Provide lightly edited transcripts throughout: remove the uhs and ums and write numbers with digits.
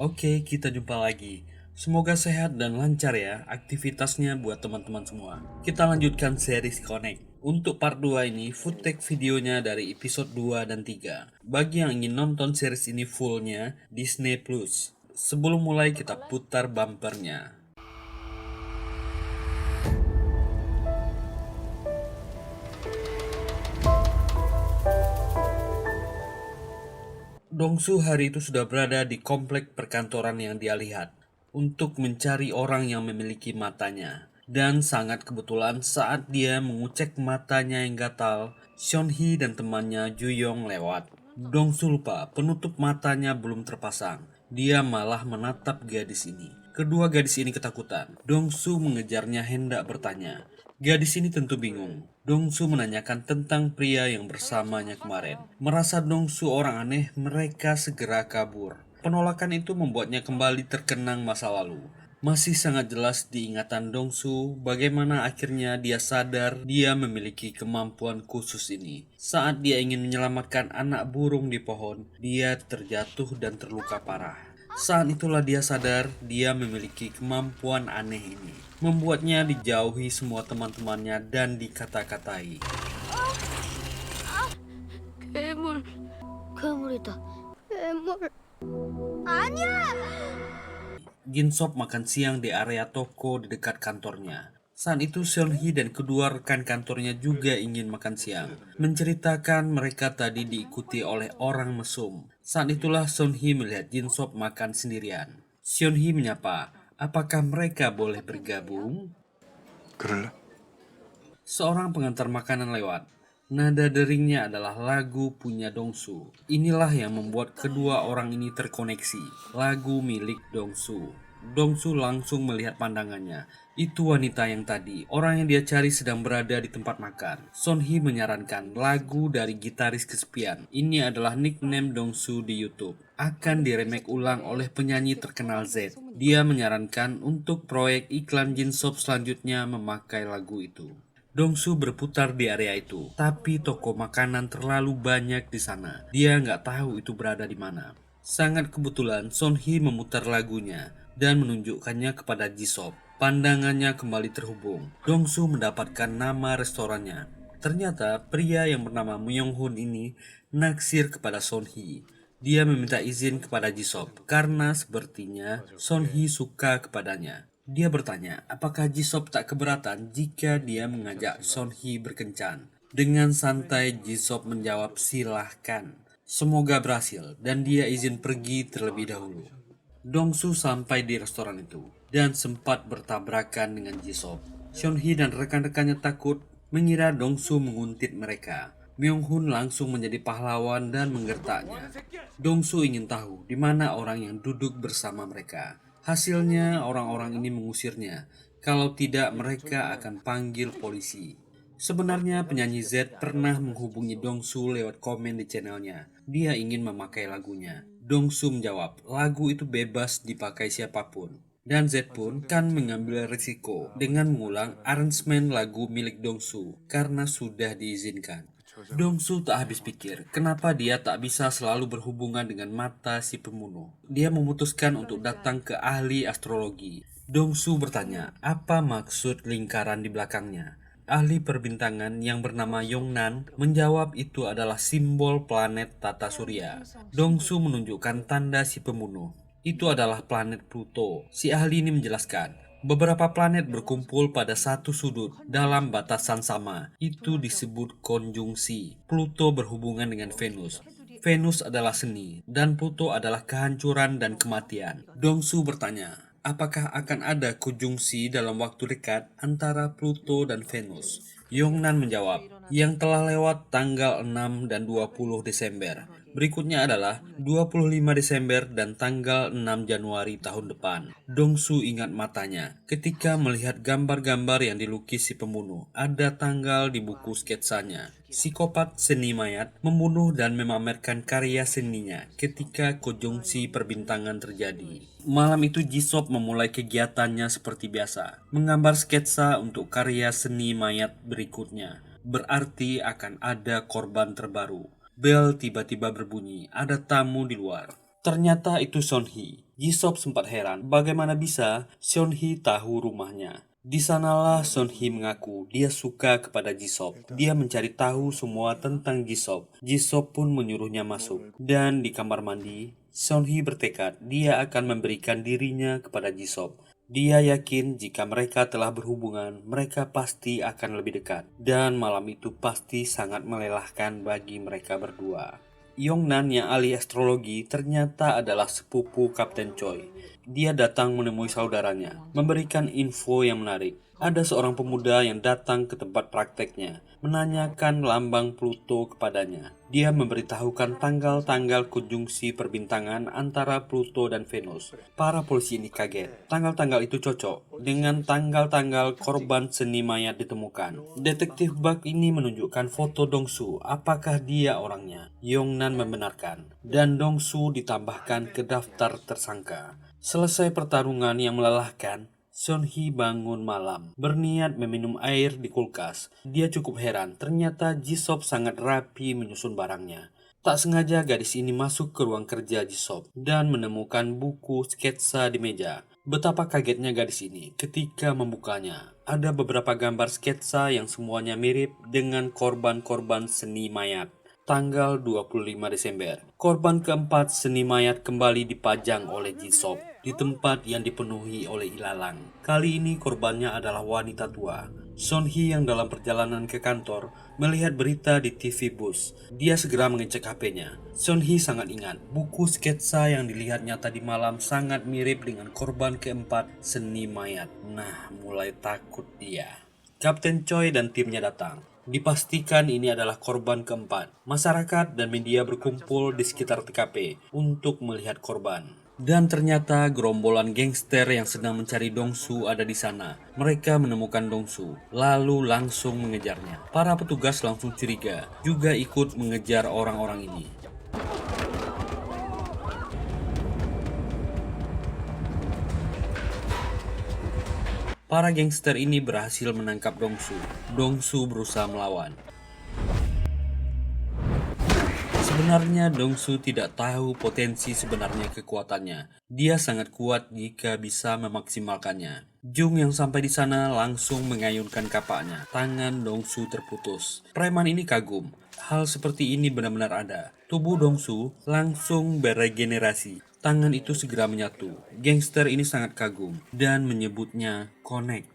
Oke, kita jumpa lagi. Semoga sehat dan lancar ya aktivitasnya buat teman-teman semua. Kita lanjutkan series Connect. Untuk part 2 ini, footage videonya dari episode 2 dan 3. Bagi yang ingin nonton series ini fullnya, Disney Plus. Sebelum mulai kita putar bumpernya. Dongsu hari itu sudah berada di komplek perkantoran yang dia lihat untuk mencari orang yang memiliki matanya. Dan sangat kebetulan saat dia mengucek matanya yang gatal, Seonhee dan temannya Juyong lewat. Dongsu lupa penutup matanya belum terpasang. Dia malah menatap gadis ini. Kedua gadis ini ketakutan. Dongsu mengejarnya hendak bertanya. Gadis ini tentu bingung. Dongsu menanyakan tentang pria yang bersamanya kemarin. Merasa Dongsu orang aneh, mereka segera kabur. Penolakan itu membuatnya kembali terkenang masa lalu. Masih sangat jelas di ingatan Dongsu bagaimana akhirnya dia sadar dia memiliki kemampuan khusus ini. Saat dia ingin menyelamatkan anak burung di pohon, dia terjatuh dan terluka parah. Saat itulah dia sadar dia memiliki kemampuan aneh ini. Membuatnya dijauhi semua teman-temannya dan dikata-katai. 괴물, 괴물이다. 괴물. 아니야! Jinsop makan siang di area toko di dekat kantornya. Saat itu Seonhee dan kedua rekan kantornya juga ingin makan siang. Menceritakan mereka tadi diikuti oleh orang mesum. Saat itulah Seonhee melihat Jinsop makan sendirian. Seonhee menyapa, apakah mereka boleh bergabung? 그럴래? Seorang pengantar makanan lewat. Nada deringnya adalah lagu punya Dongsu. Inilah yang membuat kedua orang ini terkoneksi. Lagu milik Dongsu. Dongsu langsung melihat pandangannya. Itu wanita yang tadi. Orang yang dia cari sedang berada di tempat makan. Seonhee menyarankan lagu dari gitaris kesepian. Ini adalah nickname Dongsu di YouTube. Akan diremake ulang oleh penyanyi terkenal Z. Dia menyarankan untuk proyek iklan Jinsop selanjutnya memakai lagu itu. Dongsu berputar di area itu, tapi toko makanan terlalu banyak di sana. Dia nggak tahu itu berada di mana. Sangat kebetulan Seonhee memutar lagunya dan menunjukkannya kepada Jisop. Pandangannya kembali terhubung. Dongsu mendapatkan nama restorannya. Ternyata pria yang bernama Myung-hun ini naksir kepada Seonhee. Dia meminta izin kepada Jisop karena sepertinya Seonhee suka kepadanya. Dia bertanya, apakah Jisop tak keberatan jika dia mengajak Seonhee berkencan? Dengan santai Jisop menjawab silahkan. Semoga berhasil dan dia izin pergi terlebih dahulu. Dongsu sampai di restoran itu dan sempat bertabrakan dengan Jisop. Seonhee dan rekan-rekannya takut mengira Dongsu menguntit mereka. Myung-hun langsung menjadi pahlawan dan menggertaknya. Dongsu ingin tahu di mana orang yang duduk bersama mereka. Hasilnya orang-orang ini mengusirnya. Kalau tidak mereka akan panggil polisi. Sebenarnya penyanyi Z pernah menghubungi Dongsu lewat komen di channelnya. Dia ingin memakai lagunya. Dongsu menjawab, lagu itu bebas dipakai siapapun. Dan Z pun kan mengambil risiko dengan mengulang aransemen lagu milik Dongsu karena sudah diizinkan. Dongsu tak habis pikir, kenapa dia tak bisa selalu berhubungan dengan mata si pembunuh. Dia memutuskan untuk datang ke ahli astrologi. Dongsu bertanya, apa maksud lingkaran di belakangnya? Ahli perbintangan yang bernama Yongnan menjawab itu adalah simbol planet tata surya. Dongsu menunjukkan tanda si pembunuh. Itu adalah planet Pluto. Si ahli ini menjelaskan, beberapa planet berkumpul pada satu sudut dalam batasan sama. Itu disebut konjungsi. Pluto berhubungan dengan Venus. Venus adalah seni dan Pluto adalah kehancuran dan kematian. Dongsu bertanya, apakah akan ada konjungsi dalam waktu dekat antara Pluto dan Venus? Yongnan menjawab, yang telah lewat tanggal 6 dan 20 Desember. Berikutnya adalah 25 Desember dan tanggal 6 Januari tahun depan. Dongsu ingat matanya ketika melihat gambar-gambar yang dilukis si pembunuh. Ada tanggal di buku sketsanya. Psikopat seni mayat membunuh dan memamerkan karya seninya ketika konjungsi perbintangan terjadi. Malam itu Jisop memulai kegiatannya seperti biasa, menggambar sketsa untuk karya seni mayat berikutnya. Berarti akan ada korban terbaru. Bel tiba-tiba berbunyi, ada tamu di luar. Ternyata itu Sonhee. Jisop sempat heran bagaimana bisa Sonhee tahu rumahnya. Di sanalah Sonhee mengaku dia suka kepada Jisop. Dia mencari tahu semua tentang Jisop. Jisop pun menyuruhnya masuk. Dan di kamar mandi, Sonhee bertekad dia akan memberikan dirinya kepada Jisop. Dia yakin jika mereka telah berhubungan, mereka pasti akan lebih dekat. Dan malam itu pasti sangat melelahkan bagi mereka berdua. Yongnan yang ahli astrologi ternyata adalah sepupu Kapten Choi. Dia datang menemui saudaranya, memberikan info yang menarik. Ada seorang pemuda yang datang ke tempat prakteknya, menanyakan lambang Pluto kepadanya. Dia memberitahukan tanggal-tanggal konjungsi perbintangan antara Pluto dan Venus. Para polisi ini kaget. Tanggal-tanggal itu cocok dengan tanggal-tanggal korban seni mayat ditemukan. Detektif Bak ini menunjukkan foto Dongsu. Apakah dia orangnya? Yongnan membenarkan. Dan Dongsu ditambahkan ke daftar tersangka. Selesai pertarungan yang melelahkan, Sonhee bangun malam, berniat meminum air di kulkas. Dia cukup heran, ternyata Jisop sangat rapi menyusun barangnya. Tak sengaja gadis ini masuk ke ruang kerja Jisop dan menemukan buku sketsa di meja. Betapa kagetnya gadis ini ketika membukanya. Ada beberapa gambar sketsa yang semuanya mirip dengan korban-korban seni mayat. Tanggal 25 Desember, korban keempat seni mayat kembali dipajang oleh Jisop di tempat yang dipenuhi oleh ilalang. Kali ini korbannya adalah wanita tua. Sonhee yang dalam perjalanan ke kantor melihat berita di TV bus. Dia segera mengecek HP-nya. Sonhee sangat ingat buku sketsa yang dilihatnya tadi malam sangat mirip dengan korban keempat seni mayat. Nah, mulai takut dia. Kapten Choi dan timnya datang. Dipastikan ini adalah korban keempat. Masyarakat dan media berkumpul di sekitar TKP untuk melihat korban. Dan ternyata gerombolan gangster yang sedang mencari Dongsu ada di sana. Mereka menemukan Dongsu, lalu langsung mengejarnya. Para petugas langsung curiga, juga ikut mengejar orang-orang ini. Para gangster ini berhasil menangkap Dongsu. Dongsu berusaha melawan. Sebenarnya Dongsu tidak tahu potensi sebenarnya kekuatannya. Dia sangat kuat jika bisa memaksimalkannya. Jung yang sampai di sana langsung mengayunkan kapaknya. Tangan Dongsu terputus. Preman ini kagum. Hal seperti ini benar-benar ada. Tubuh Dongsu langsung beregenerasi. Tangan itu segera menyatu. Gangster ini sangat kagum dan menyebutnya Connect.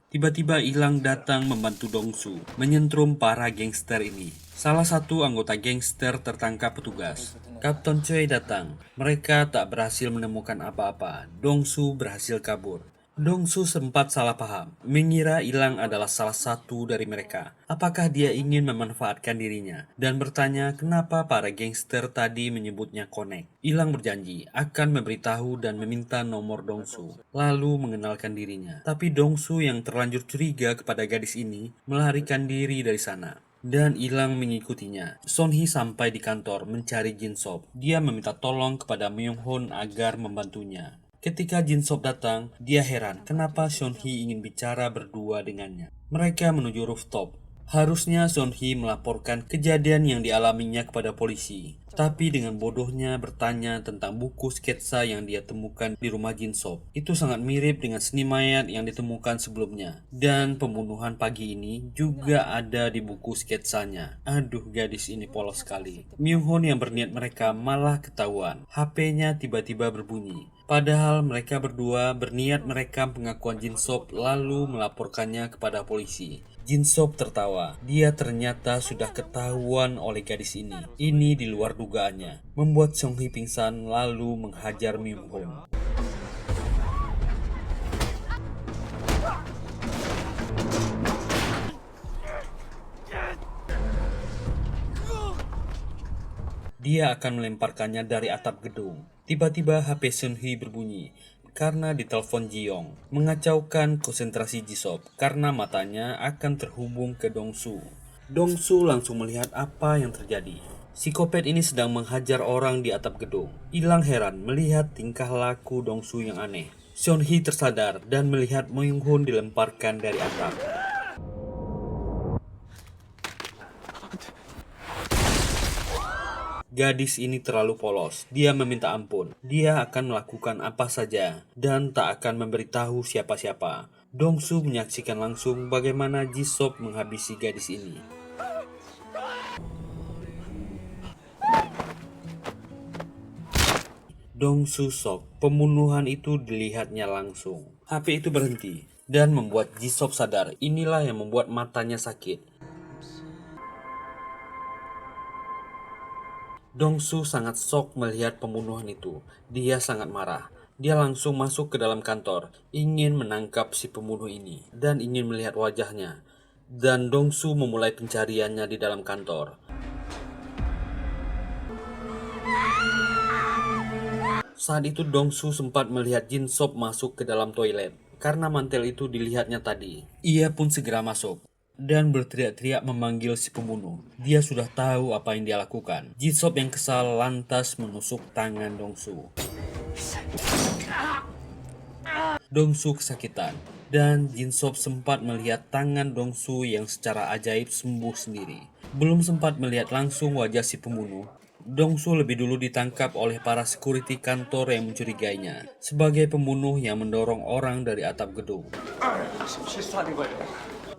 Tiba-tiba Ilang datang membantu Dongsu menyentrum para gangster ini. Salah satu anggota gangster tertangkap petugas. Kapten Choi datang. Mereka tak berhasil menemukan apa-apa. Dongsu berhasil kabur. Dongsu sempat salah paham, mengira Ilang adalah salah satu dari mereka. Apakah dia ingin memanfaatkan dirinya? Dan bertanya kenapa para gangster tadi menyebutnya Connect. Ilang berjanji akan memberitahu dan meminta nomor Dongsu, lalu mengenalkan dirinya. Tapi Dongsu yang terlanjur curiga kepada gadis ini melarikan diri dari sana. Dan Ilang mengikutinya. Sonhee sampai di kantor mencari Jinsop. Dia meminta tolong kepada Myung-hoon agar membantunya. Ketika Jinsop datang, dia heran kenapa Sonhee ingin bicara berdua dengannya. Mereka menuju rooftop. Harusnya Sonhee melaporkan kejadian yang dialaminya kepada polisi. Tapi dengan bodohnya bertanya tentang buku sketsa yang dia temukan di rumah Jinsop. Itu sangat mirip dengan seni mayat yang ditemukan sebelumnya. Dan pembunuhan pagi ini juga ada di buku sketsanya. Aduh, gadis ini polos sekali. Myung-hoon yang berniat mereka malah ketahuan. HP-nya tiba-tiba berbunyi. Padahal mereka berdua berniat merekam pengakuan Jinsop lalu melaporkannya kepada polisi. Jinsop tertawa. Dia ternyata sudah ketahuan oleh gadis ini. Ini di luar dugaannya. Membuat Sonhee pingsan lalu menghajar Myung-hoon. dia akan melemparkannya dari atap gedung. Tiba-tiba HP Seon-hee berbunyi karena ditelepon Ji-young, mengacaukan konsentrasi Ji-sop karena matanya akan terhubung ke Dong-su. Dong-su langsung melihat apa yang terjadi. Psikopat ini sedang menghajar orang di atap gedung. Ilang heran melihat tingkah laku Dong-su yang aneh. Seon-hee tersadar dan melihat Mo Young-hoon dilemparkan dari atap. Gadis ini terlalu polos. Dia meminta ampun. Dia akan melakukan apa saja dan tak akan memberitahu siapa-siapa. Dong-su menyaksikan langsung bagaimana Ji-sop menghabisi gadis ini. Dong-su shock. Pembunuhan itu dilihatnya langsung. HP itu berhenti dan membuat Ji-sop sadar. Inilah yang membuat matanya sakit. Dong-su sangat shock melihat pembunuhan itu. Dia sangat marah. Dia langsung masuk ke dalam kantor, ingin menangkap si pembunuh ini, dan ingin melihat wajahnya. Dan Dong-su memulai pencariannya di dalam kantor. Saat itu Dong-su sempat melihat Jin-sop masuk ke dalam toilet, karena mantel itu dilihatnya tadi. Ia pun segera masuk dan berteriak-teriak memanggil si pembunuh. Dia sudah tahu apa yang dia lakukan. Ji-sop yang kesal lantas menusuk tangan Dong-su. Dong-su kesakitan dan Jin-sop sempat melihat tangan Dong-su yang secara ajaib sembuh sendiri. Belum sempat melihat langsung wajah si pembunuh, Dong-su lebih dulu ditangkap oleh para security kantor yang mencurigainya sebagai pembunuh yang mendorong orang dari atap gedung.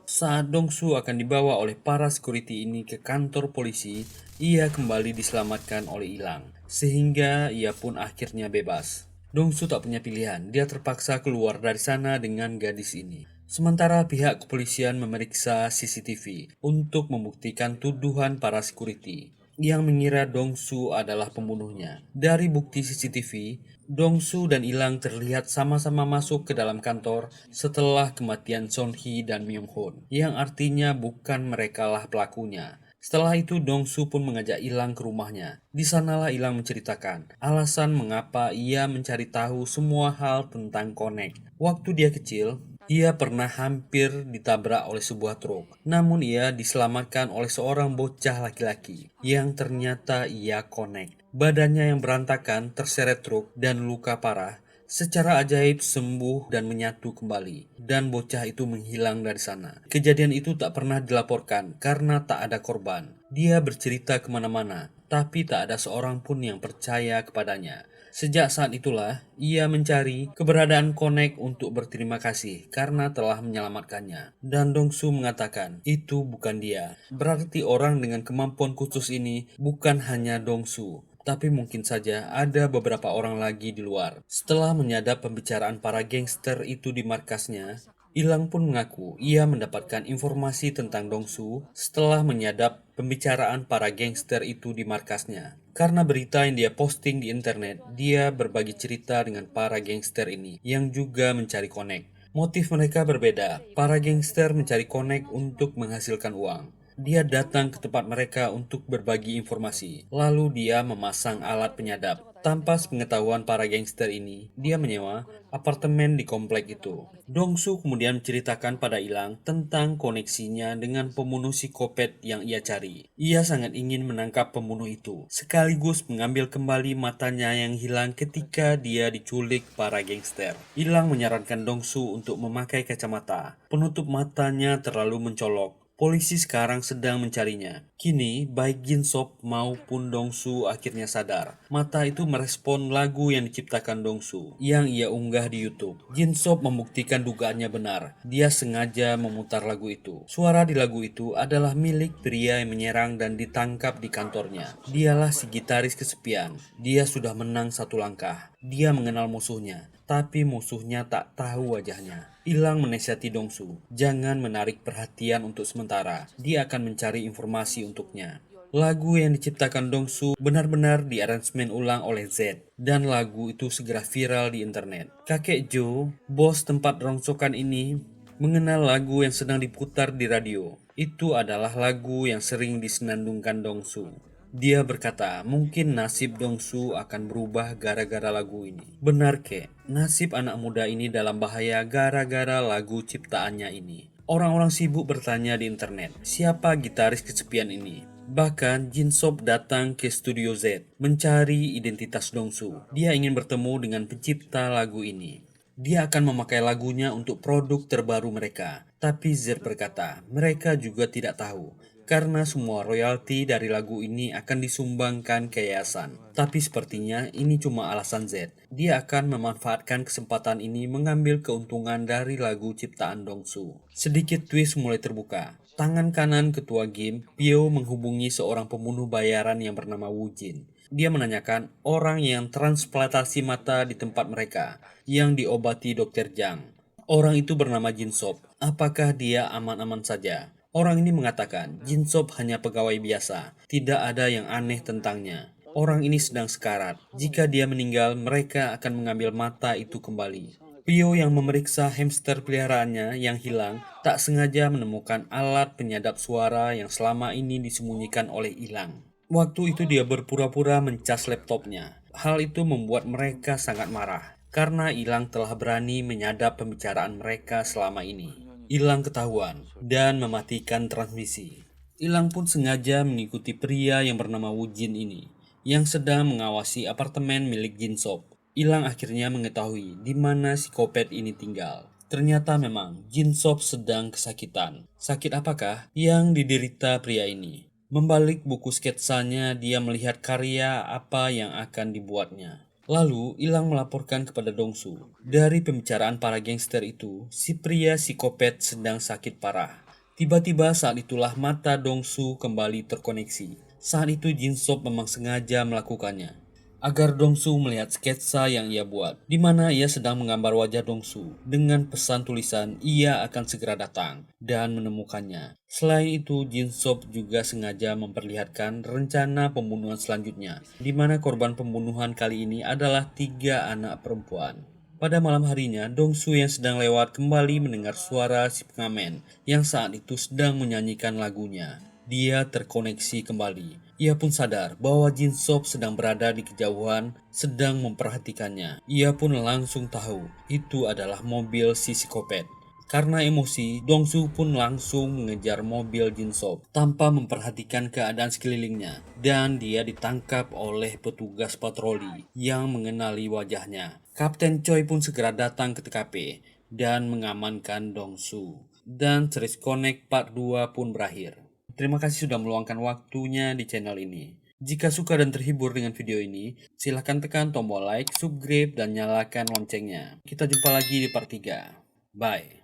Saat Dong-su akan dibawa oleh para security ini ke kantor polisi, ia kembali diselamatkan oleh Ilang, sehingga ia pun akhirnya bebas. Dong-su tak punya pilihan, dia terpaksa keluar dari sana dengan gadis ini. Sementara pihak kepolisian memeriksa CCTV untuk membuktikan tuduhan para security yang mengira Dong-su adalah pembunuhnya. Dari bukti CCTV, Dong-su dan Ilang terlihat sama-sama masuk ke dalam kantor setelah kematian Seon-hee dan Myung-hoon, yang artinya bukan merekalah pelakunya. Setelah itu Dong-su pun mengajak Ilang ke rumahnya. Di sanalah Ilang menceritakan alasan mengapa ia mencari tahu semua hal tentang Connect. Waktu dia kecil, ia pernah hampir ditabrak oleh sebuah truk. Namun ia diselamatkan oleh seorang bocah laki-laki yang ternyata ia Connect. Badannya yang berantakan terseret truk dan luka parah secara ajaib sembuh dan menyatu kembali, dan bocah itu menghilang dari sana. Kejadian itu tak pernah dilaporkan karena tak ada korban. Dia bercerita kemana-mana, tapi tak ada seorang pun yang percaya kepadanya. Sejak saat itulah, ia mencari keberadaan Connect untuk berterima kasih karena telah menyelamatkannya. Dan Dong-su mengatakan, itu bukan dia. Berarti orang dengan kemampuan khusus ini bukan hanya Dong-su, tapi mungkin saja ada beberapa orang lagi di luar. Setelah menyadap pembicaraan para gangster itu di markasnya, Ilang pun mengaku ia mendapatkan informasi tentang Dong-su setelah menyadap pembicaraan para gangster itu di markasnya. Karena berita yang dia posting di internet, dia berbagi cerita dengan para gangster ini yang juga mencari Connect. Motif mereka berbeda. Para gangster mencari Connect untuk menghasilkan uang. Dia datang ke tempat mereka untuk berbagi informasi. Lalu dia memasang alat penyadap. Tanpa sepengetahuan para gangster ini, dia menyewa apartemen di komplek itu. Dong-su kemudian menceritakan pada Ilang tentang koneksinya dengan pembunuh psikopat yang ia cari. Ia sangat ingin menangkap pembunuh itu, sekaligus mengambil kembali matanya yang hilang ketika dia diculik para gangster. Ilang menyarankan Dong-su untuk memakai kacamata. Penutup matanya terlalu mencolok. Polisi sekarang sedang mencarinya. Kini, baik Jin-sop maupun Dong-su akhirnya sadar. Mata itu merespon lagu yang diciptakan Dong-su, yang ia unggah di YouTube. Jin-sop membuktikan dugaannya benar. Dia sengaja memutar lagu itu. Suara di lagu itu adalah milik pria yang menyerang dan ditangkap di kantornya. Dialah si gitaris kesepian. Dia sudah menang satu langkah. Dia mengenal musuhnya, tapi musuhnya tak tahu wajahnya. Ilang menasihati Dong-su, jangan menarik perhatian untuk sementara. Dia akan mencari informasi untuknya. Lagu yang diciptakan Dong-su benar-benar diaransemen ulang oleh Z, dan lagu itu segera viral di internet. Kakek Joe, bos tempat rongsokan ini, mengenal lagu yang sedang diputar di radio. Itu adalah lagu yang sering disenandungkan Dong-su. Dia berkata, mungkin nasib Dongsu akan berubah gara-gara lagu ini. Benar kek, nasib anak muda ini dalam bahaya gara-gara lagu ciptaannya ini. Orang-orang sibuk bertanya di internet, siapa gitaris kesepian ini? Bahkan Jin Sop datang ke Studio Z mencari identitas Dongsu. Dia ingin bertemu dengan pencipta lagu ini. Dia akan memakai lagunya untuk produk terbaru mereka. Tapi Z berkata, mereka juga tidak tahu. Karena semua royalti dari lagu ini akan disumbangkan ke yayasan. Tapi sepertinya ini cuma alasan Z. Dia akan memanfaatkan kesempatan ini mengambil keuntungan dari lagu ciptaan Dongsu. Sedikit twist mulai terbuka. Tangan kanan ketua game, Pio menghubungi seorang pembunuh bayaran yang bernama Wu Jin. Dia menanyakan orang yang transplantasi mata di tempat mereka, yang diobati Dr. Zhang. Orang itu bernama Jin Sop. Apakah dia aman-aman saja? Orang ini mengatakan, Jin Sop hanya pegawai biasa, tidak ada yang aneh tentangnya. Orang ini sedang sekarat. Jika dia meninggal, mereka akan mengambil mata itu kembali. Pio yang memeriksa hamster peliharaannya yang hilang tak sengaja menemukan alat penyadap suara yang selama ini disembunyikan oleh Ilang. Waktu itu dia berpura-pura mencas laptopnya. Hal itu membuat mereka sangat marah karena Ilang telah berani menyadap pembicaraan mereka selama ini. Ilang ketahuan dan mematikan transmisi. Ilang pun sengaja mengikuti pria yang bernama Wu Jin ini yang sedang mengawasi apartemen milik Jin Sop. Ilang akhirnya mengetahui di mana psikopat ini tinggal. Ternyata memang Jin Sop sedang kesakitan. Sakit apakah yang diderita pria ini? Membalik buku sketsanya, dia melihat karya apa yang akan dibuatnya. Lalu, Ilang melaporkan kepada Dongsu. Dari pembicaraan para gangster itu, si pria psikopat sedang sakit parah. Tiba-tiba saat itulah mata Dongsu kembali terkoneksi. Saat itu Jin Sop memang sengaja melakukannya agar Dongsu melihat sketsa yang ia buat, di mana ia sedang menggambar wajah Dongsu dengan pesan tulisan ia akan segera datang dan menemukannya. Selain itu, Jin Sop juga sengaja memperlihatkan rencana pembunuhan selanjutnya, di mana korban pembunuhan kali ini adalah 3 anak perempuan. Pada malam harinya, Dongsu yang sedang lewat kembali mendengar suara si pengamen yang saat itu sedang menyanyikan lagunya. Dia terkoneksi kembali. Ia pun sadar bahwa Jin Sop sedang berada di kejauhan, sedang memperhatikannya. Ia pun langsung tahu itu adalah mobil si psikopat. Karena emosi, Dongsu pun langsung mengejar mobil Jin Sop tanpa memperhatikan keadaan sekelilingnya. Dan dia ditangkap oleh petugas patroli yang mengenali wajahnya. Kapten Choi pun segera datang ke TKP dan mengamankan Dongsu. Dan series Connect Part 2 pun berakhir. Terima kasih sudah meluangkan waktunya di channel ini. Jika suka dan terhibur dengan video ini, silahkan tekan tombol like, subscribe, dan nyalakan loncengnya. Kita jumpa lagi di part 3. Bye.